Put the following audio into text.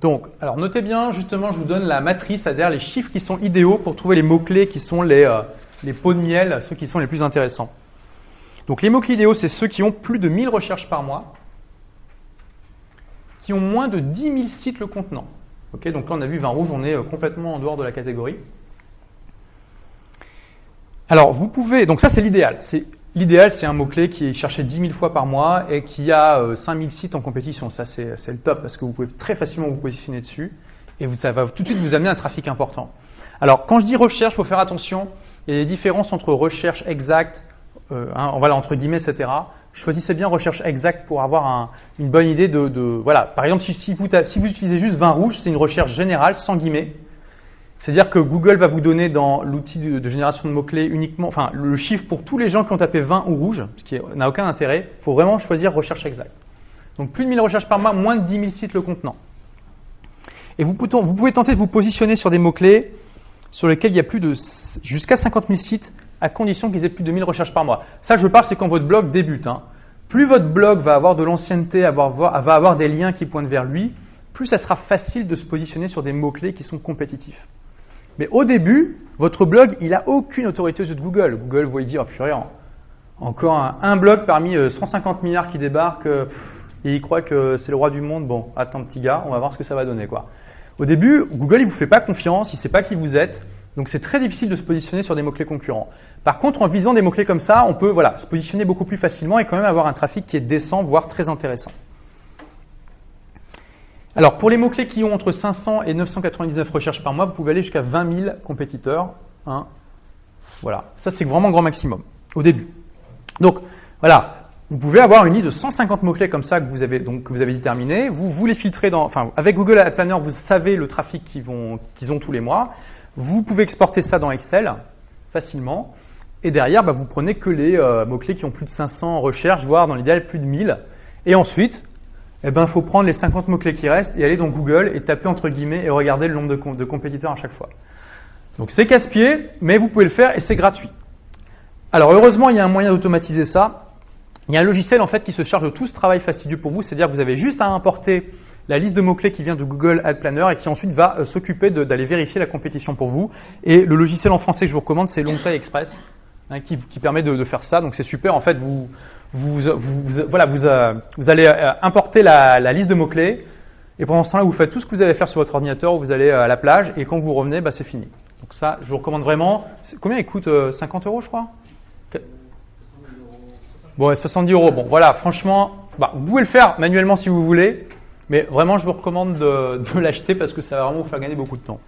Donc, alors notez bien, justement, je vous donne la matrice, c'est-à-dire les chiffres qui sont idéaux pour trouver les mots-clés qui sont les pots de miel, ceux qui sont les plus intéressants. Donc, les mots-clés idéaux, c'est ceux qui ont plus de 1000 recherches par mois, qui ont moins de 10 000 sites le contenant. Okay, donc là, on a vu 20 rouge, on est complètement en dehors de la catégorie. Alors, vous pouvez, donc ça, c'est l'idéal. L'idéal, c'est un mot-clé qui est cherché 10 000 fois par mois et qui a 5000 sites en compétition. Ça, c'est le top parce que vous pouvez très facilement vous positionner dessus et ça va tout de suite vous amener un trafic important. Alors, quand je dis recherche, il faut faire attention. Il y a des différences entre recherche exacte, voilà, entre guillemets, etc. Choisissez bien recherche exacte pour avoir une bonne idée voilà. Par exemple, si vous utilisez juste 20 rouges, c'est une recherche générale sans guillemets. C'est-à-dire que Google va vous donner dans l'outil de génération de mots-clés uniquement, enfin, le chiffre pour tous les gens qui ont tapé 20 ou rouge, ce qui n'a aucun intérêt. Il faut vraiment choisir recherche exacte. Donc, plus de 1000 recherches par mois, moins de 10 000 sites le contenant. Et vous pouvez tenter de vous positionner sur des mots-clés sur lesquels il y a jusqu'à 50 000 sites, à condition qu'ils aient plus de 1000 recherches par mois. Ça, je parle, c'est quand votre blog débute. Plus votre blog va avoir de l'ancienneté, va avoir des liens qui pointent vers lui, plus ça sera facile de se positionner sur des mots-clés qui sont compétitifs. Mais au début, votre blog, il n'a aucune autorité aux yeux de Google. Google va dire, purée, encore un blog parmi 150 milliards qui débarquent, et il croit que c'est le roi du monde. Bon, attends petit gars, on va voir ce que ça va donner, quoi. Au début, Google, il vous fait pas confiance, il sait pas qui vous êtes, donc c'est très difficile de se positionner sur des mots-clés concurrents. Par contre, en visant des mots-clés comme ça, on peut se positionner beaucoup plus facilement et quand même avoir un trafic qui est décent, voire très intéressant. Alors, pour les mots-clés qui ont entre 500 et 999 recherches par mois, vous pouvez aller jusqu'à 20 000 compétiteurs. Voilà, ça c'est vraiment grand maximum, au début. Donc, voilà, vous pouvez avoir une liste de 150 mots-clés comme ça que vous avez déterminé. Vous les filtrez avec Google Ad Planner, vous savez le trafic qu'ils ont tous les mois. Vous pouvez exporter ça dans Excel facilement. Et derrière, vous prenez que les mots-clés qui ont plus de 500 recherches, voire dans l'idéal plus de 1000. Et ensuite, il faut prendre les 50 mots-clés qui restent et aller dans Google et taper entre guillemets et regarder le nombre de compétiteurs à chaque fois. Donc c'est casse-pied, mais vous pouvez le faire et c'est gratuit. Alors heureusement, il y a un moyen d'automatiser ça. Il y a un logiciel en fait qui se charge de tout ce travail fastidieux pour vous, c'est-à-dire que vous avez juste à importer la liste de mots-clés qui vient de Google Ad Planner et qui ensuite va s'occuper d'aller vérifier la compétition pour vous. Et le logiciel en français que je vous recommande, c'est Longtail Express, qui permet de faire ça. Donc c'est super. En fait, vous allez importer la liste de mots-clés et pendant ce temps-là, vous faites tout ce que vous allez faire sur votre ordinateur, vous allez à la plage et quand vous revenez, c'est fini. Donc ça, je vous recommande vraiment. Combien il coûte 50 €, je crois. Bon, 70 €. Bon, voilà, franchement, vous pouvez le faire manuellement si vous voulez, mais vraiment, je vous recommande de l'acheter parce que ça va vraiment vous faire gagner beaucoup de temps.